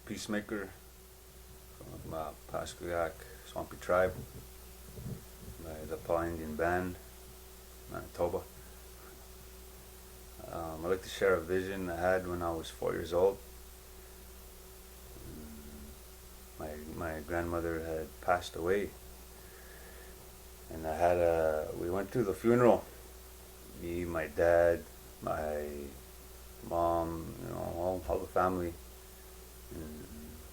Peacemaker from Pascagoula, Swampy Tribe, by the Paul Indian Band, Manitoba. I'd like to share a vision I had when I was 4 years old. My grandmother had passed away, and we went to the funeral. Me, my dad, my mom, all the family. And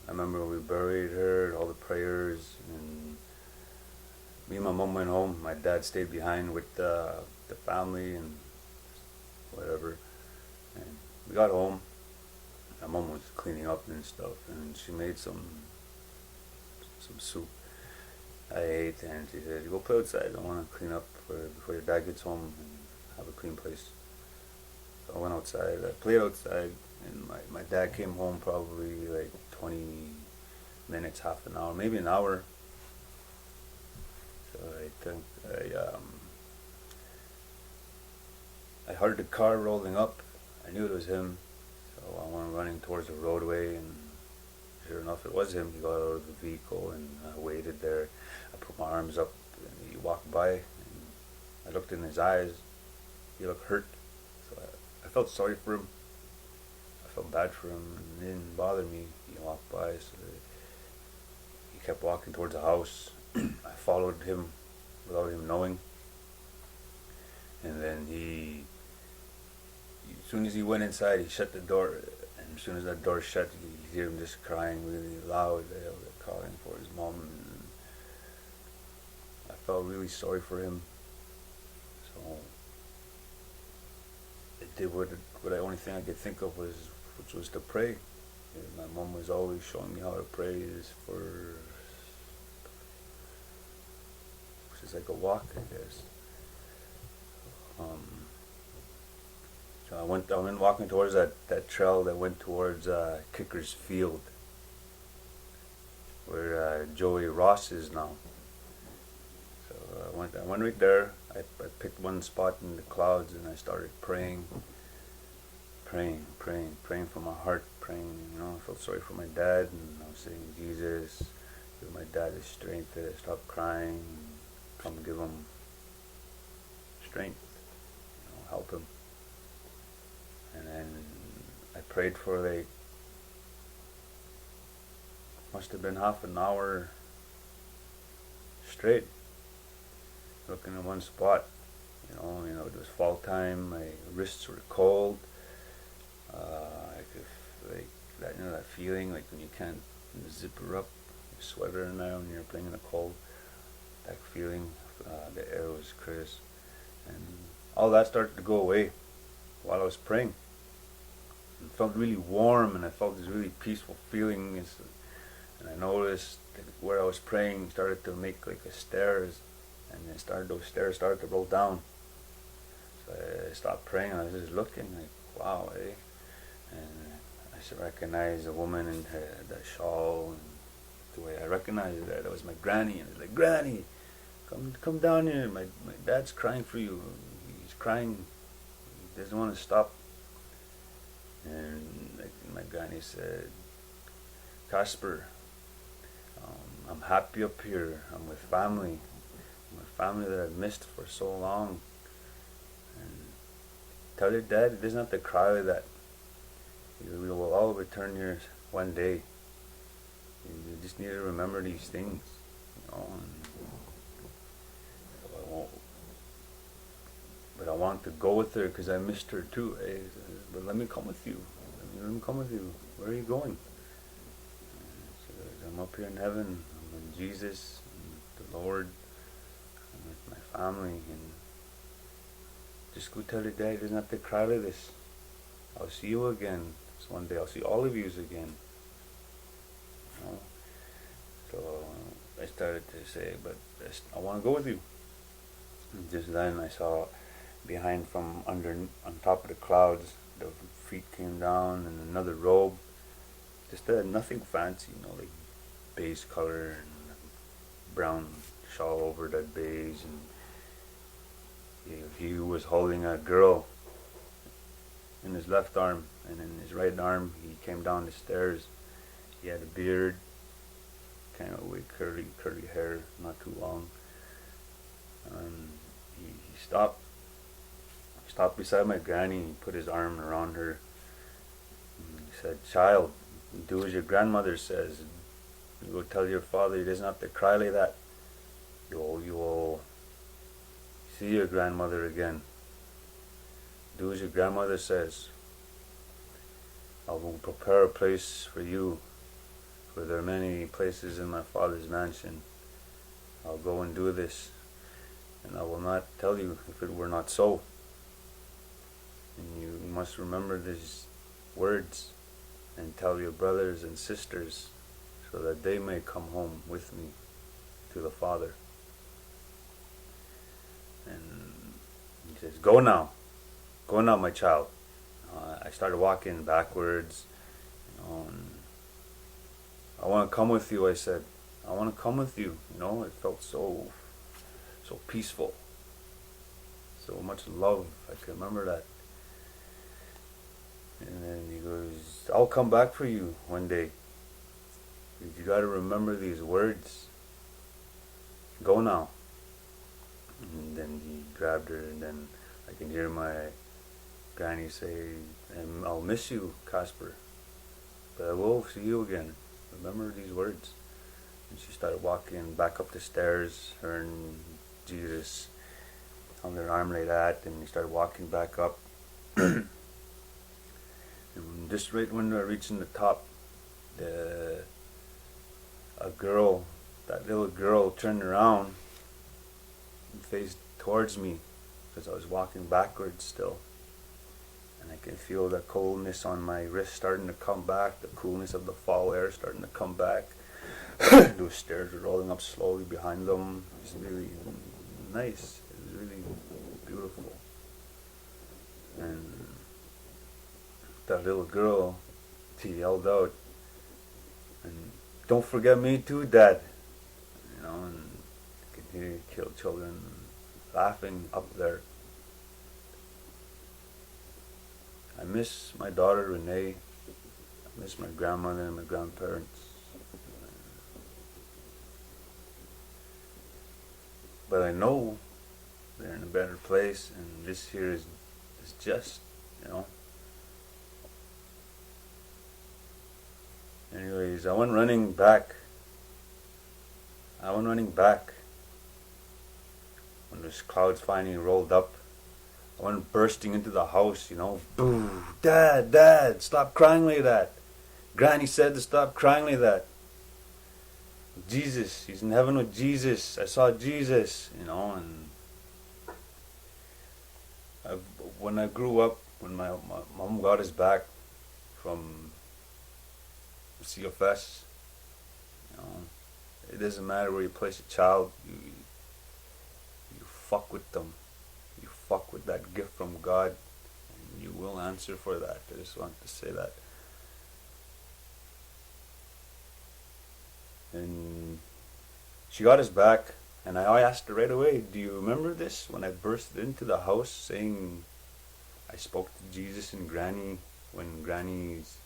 I remember we buried her, all the prayers, and me and my mom went home. My dad stayed behind with the family and whatever. And we got home. My mom was cleaning up and stuff, and she made some soup. I ate, and she said, "Go play outside. I want to clean up before your dad gets home and have a clean place." So I went outside. I played outside, and my dad came home probably like 20 minutes, half an hour, maybe an hour. So I heard the car rolling up. I knew it was him. So I went running towards the roadway, and sure enough, it was him. He got out of the vehicle, and I waited there. I put my arms up, and he walked by. And I looked in his eyes. He looked hurt. So I felt sorry for him. I felt bad for him. It didn't bother me. He walked by, so he kept walking towards the house. I followed him without him knowing. And then as soon as he went inside, he shut the door. And as soon as that door shut, you hear him just crying really loud, calling for his mom. And I felt really sorry for him. So it did what the only thing I could think of which was to pray. My mom was always showing me how to pray, which is like a walk, I guess. So I went walking towards that trail that went towards Kicker's Field, where Joey Ross is now. So I went right there. I picked one spot in the clouds, and I started praying from my heart, praying. I felt sorry for my dad, and I was saying, "Jesus, give my dad the strength to stop crying, and come give him strength, help him." And then I prayed for must have been half an hour straight, looking in one spot. It was fall time. My wrists were cold. I could that feeling like when you can't zipper up your sweater now when you're playing in the cold. That feeling. The air was crisp, and all that started to go away while I was praying. It felt really warm, and I felt this really peaceful feeling. And I noticed that where I was praying started to make like a stairs, and those stairs started to roll down. So I stopped praying. I was just looking like, wow, eh? And I recognized a woman in that shawl, and the way I recognized that it was my granny. And I was like, "Granny, come down here. My dad's crying for you. He's crying. He doesn't want to stop." And my granny said, "Casper, I'm happy up here. I'm with family. I'm with family that I've missed for so long. And tell your dad he doesn't have to cry like that. We will all return here one day. You just need to remember these things, And but I want to go with her because I missed her too. But let me come with you. Let me come with you. Where are you going?" She goes, "I'm up here in heaven. I'm with Jesus, and the Lord. I'm with my family. And just go tell your dad he doesn't have to cry like this. I'll see you again. So one day I'll see all of you again." So I started to say, "But I want to go with you." And just then I saw behind from on top of the clouds, the feet came down in another robe. Just nothing fancy, like beige color and brown shawl over that beige. And he was holding a girl in his left arm, and in his right arm he came down the stairs. He had a beard, kind of with curly hair, not too long. He stopped beside my granny, and he put his arm around her. And he said, "Child, do as your grandmother says. You go tell your father he doesn't have to cry like that. You will see your grandmother again. Do as your grandmother says. I will prepare a place for you, for there are many places in my father's mansion. I'll go and do this, and I will not tell you if it were not so. And you must remember these words and tell your brothers and sisters so that they may come home with me to the Father." And he says, go now, my child." I started walking backwards, and "I want to come with you," I said. "I want to come with you." It felt so peaceful, so much love. I can remember that. And then he goes, "I'll come back for you one day. You got to remember these words. Go now." And then he grabbed her, and then I can hear my granny say, "I'll miss you, Casper, but I will see you again. Remember these words." And she started walking back up the stairs, her and Jesus on their arm like that, and he started walking back up. And just right when we were reaching the top, that little girl turned around and faced towards me, because I was walking backwards still. And I can feel the coldness on my wrist starting to come back, the coolness of the fall air starting to come back. Those stairs were rolling up slowly behind them. It was really nice. It was really beautiful. And that little girl, she yelled out, and "Don't forget me too, Dad." And I could hear children laughing up there. I miss my daughter Renee. I miss my grandmother and my grandparents. But I know they're in a better place, and this here is just, Anyways, I went running back when those clouds finally rolled up. I went bursting into the house, Boo! Dad, stop crying like that. Granny said to stop crying like that. Jesus, he's in heaven with Jesus. I saw Jesus, and when I grew up, when my mom got us back from CFS, it doesn't matter where you place a child, you fuck with them. You fuck with that gift from God, and you will answer for that. I just want to say that. And she got us back, and I asked her right away, "Do you remember this?" When I burst into the house saying I spoke to Jesus and Granny when Granny's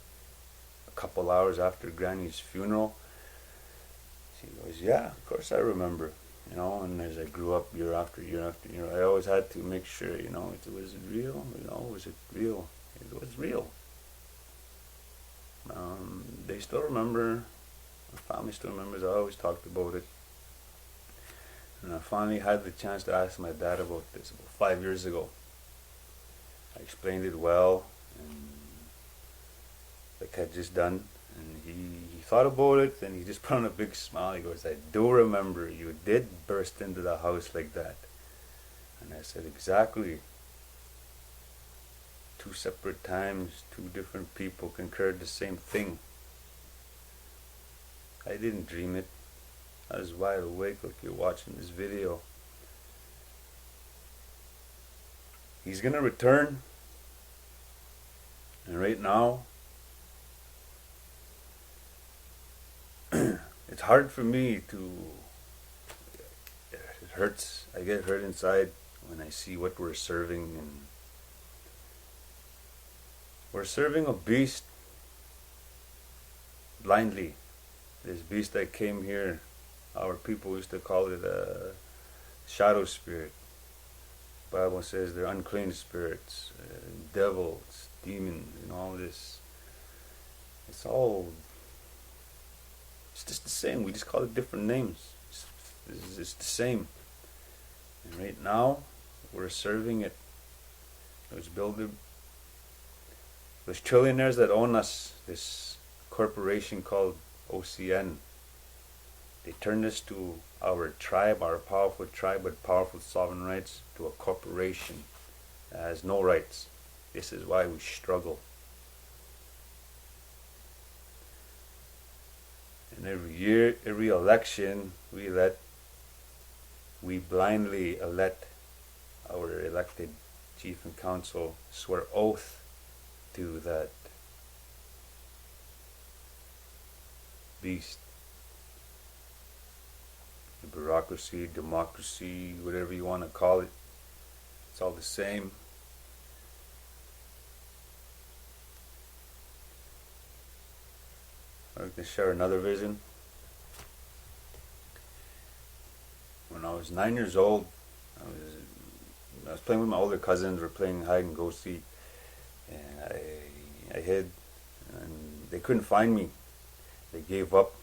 a couple hours after Granny's funeral. She goes, "Yeah, of course I remember." And as I grew up year after year after year, I always had to make sure, was it real? Was it real? It was real. They still remember. My family still remembers. I always talked about it. And I finally had the chance to ask my dad about this about 5 years ago. I explained it well, and like I'd just done, and he thought about it, and he just put on a big smile. He goes, "I do remember, you did burst into the house like that." And I said, "Exactly. 2 separate times, 2 different people concurred the same thing. I didn't dream it. I was wide awake like you're watching this video." He's gonna return, and right now it's hard for me to, it hurts, I get hurt inside when I see what we're serving, and we're serving a beast blindly. This beast that came here, our people used to call it a shadow spirit. The Bible says they're unclean spirits, devils, demons, and all this. It's all, it's just the same. We just call it different names. It's the same. And right now, we're serving it. There's trillionaires that own us. This corporation called OCN. They turned us to our tribe, our powerful tribe with powerful sovereign rights, to a corporation that has no rights. This is why we struggle. And every year, every election, we blindly let our elected chief and council swear oath to that beast. The bureaucracy, democracy, whatever you want to call it, it's all the same. I'd like to share another vision. When I was 9 years old, I was playing with my older cousins. We're playing hide and go seek, and I hid, and they couldn't find me. They gave up.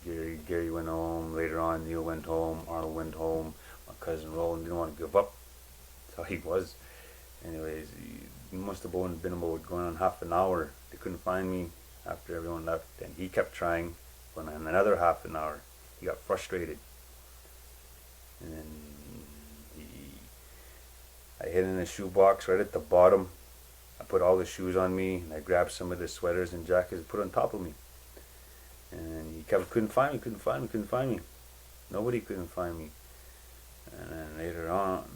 Gary went home. Later on, Neil went home. Arnold went home. My cousin Roland didn't want to give up. That's how he was. Anyways, he must have been about going on half an hour. They couldn't find me after everyone left, and he kept trying. Went on another half an hour. He got frustrated, and then I hid in a shoebox right at the bottom. I put all the shoes on me, and I grabbed some of the sweaters and jackets and put on top of me. And he couldn't find me. Nobody couldn't find me. And then later on,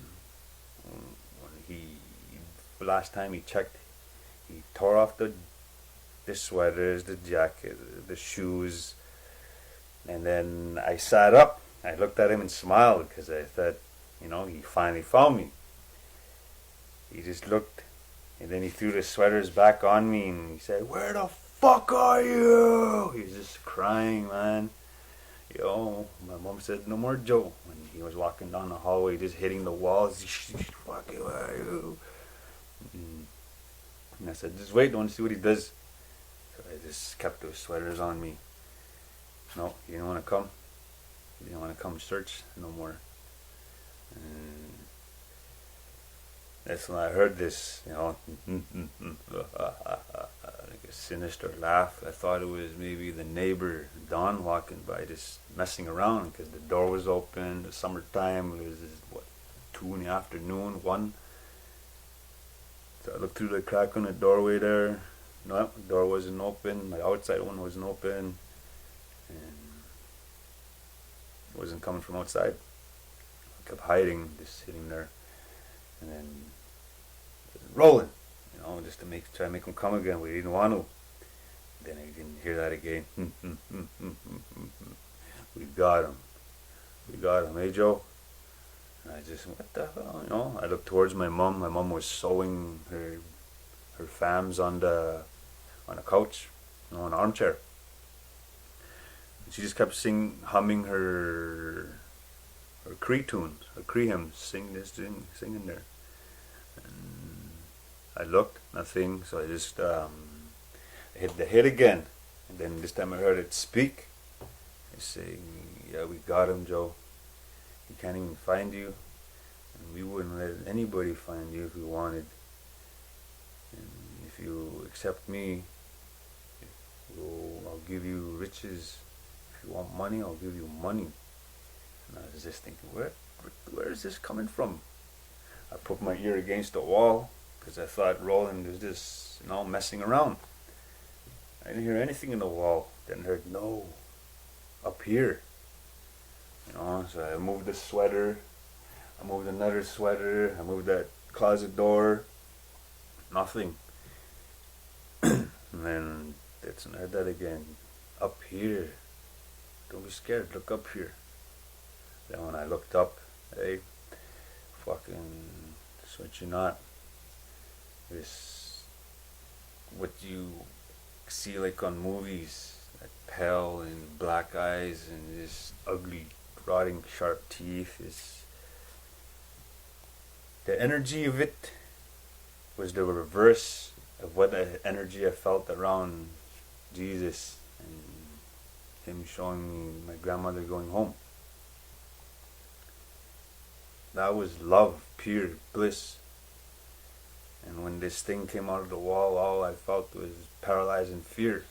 when last time he checked, he tore off the sweaters, the jacket, the shoes. And then I sat up. I looked at him and smiled because I thought, he finally found me. He just looked, and then he threw the sweaters back on me, and he said, "Where the fuck are you?" He was just crying, man. My mom said, "No more Joe." When he was walking down the hallway, just hitting the walls, "Fuck you, where are you?" And I said, "Just wait, don't see what he does." So I just kept those sweaters on me. No, he didn't want to come. He didn't want to come search no more. And that's when I heard this, like a sinister laugh. I thought it was maybe the neighbor, Don, walking by, just messing around because the door was open. The summertime, it was 2 in the afternoon, 1. So I looked through the crack on the doorway there. No, the door wasn't open. My outside one wasn't open, and it wasn't coming from outside. I kept hiding, just sitting there, and then rolling, just to try to make him come again. We didn't want to. Then I didn't hear that again. We got him. Hey Joe? And I just, what the hell? I looked towards my mom. My mom was sewing her fams on a couch, on an armchair. And she just kept humming her Cree tunes, her Cree hymns, singing there. And I looked, nothing, so I just hit the hit again. And then this time I heard it speak. It's saying, "Yeah, we got him, Joe. He can't even find you. And we wouldn't let anybody find you if we wanted. And if you accept me, I'll give you riches. If you want money, I'll give you money." And I was just thinking, where is this coming from? I put my ear against the wall because I thought Roland was just, messing around. I didn't hear anything in the wall. Then I heard, "No, up here." So I moved the sweater. I moved another sweater. I moved that closet door. Nothing. And then that's when I heard that again. "Up here. Don't be scared. Look up here." Then when I looked up, hey, fucking switch you not. This, what you see like on movies, that pale and black eyes and this ugly, rotting, sharp teeth. Is the energy of it was the reverse of what the energy I felt around Jesus and him showing me my grandmother going home. That was love, pure bliss. And when this thing came out of the wall, all I felt was paralyzing fear.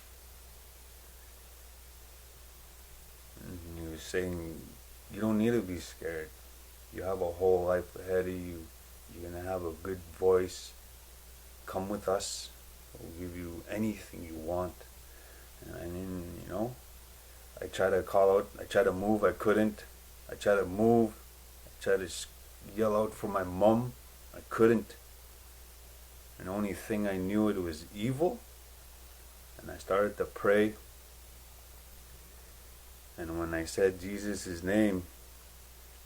And he was saying, you don't need to be scared. You have a whole life ahead of you. You're going to have a good voice. Come with us. We'll give you anything you want. And then, I tried to call out. I tried to move. I couldn't. I tried to move. I tried to yell out for my mom. I couldn't. And the only thing I knew, it was evil. And I started to pray. And when I said Jesus' name,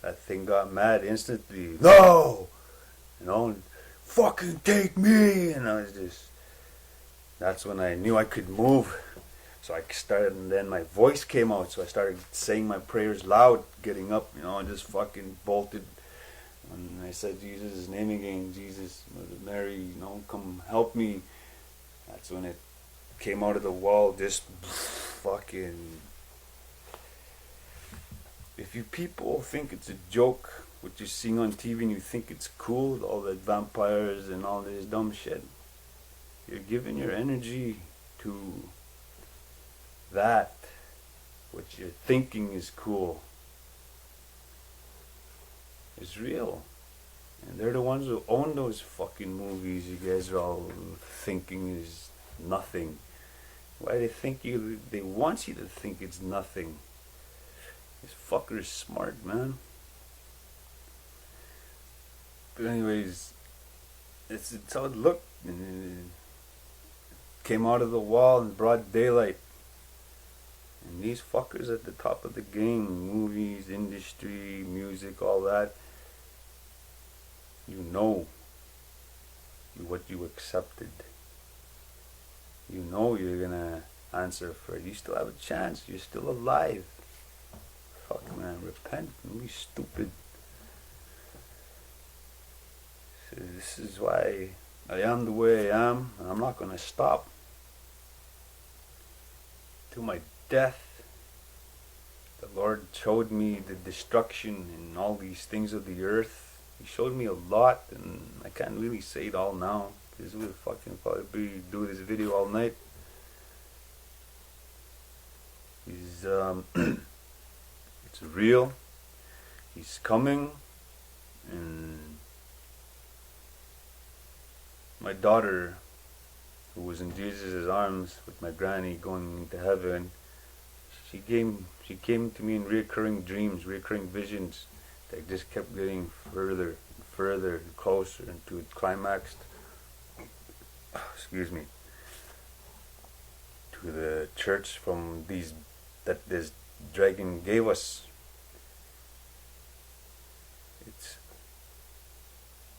that thing got mad instantly. No! Fucking take me! And I was just, that's when I knew I could move. So I started, and then my voice came out. So I started saying my prayers loud, getting up, and just fucking bolted. And I said Jesus' name again, Jesus, Mother Mary, come help me. That's when it came out of the wall, just fucking. If you people think it's a joke, what you're seeing on TV, and you think it's cool, all the vampires and all this dumb shit, you're giving your energy to that, what you're thinking is cool. Is real. And they're the ones who own those fucking movies you guys are all thinking is nothing. Why they want you to think it's nothing. This fucker is smart, man. But anyways, it's how it looked. And it came out of the wall in broad daylight. And these fuckers at the top of the game, movies, industry, music, all that, you know what you accepted. You know you're gonna answer for it. You still have a chance. You're still alive. Fuck, man, repent. Don't be stupid. So this is why I am the way I am, and I'm not gonna stop till my death. The Lord showed me the destruction and all these things of the earth. He showed me a lot, and I can't really say it all now, because we'll fucking probably do this video all night. He's it's real. He's coming, and my daughter, who was in Jesus' arms with my granny going into heaven, she came to me in reoccurring dreams, reoccurring visions. They just kept getting further and further and closer until it climaxed. Excuse me. To the church from that this dragon gave us.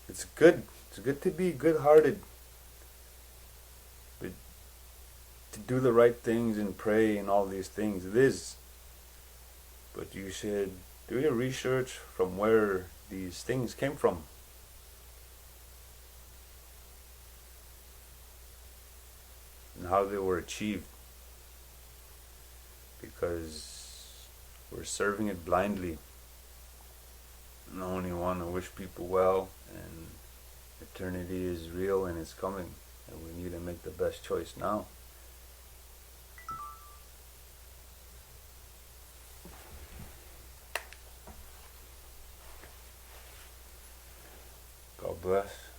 It's good. It's good to be good-hearted, but to do the right things and pray and all these things, it is. But you should do your research from where these things came from. And how they were achieved. Because we're serving it blindly. And I only want to wish people well, and eternity is real and it's coming. And we need to make the best choice now. God bless.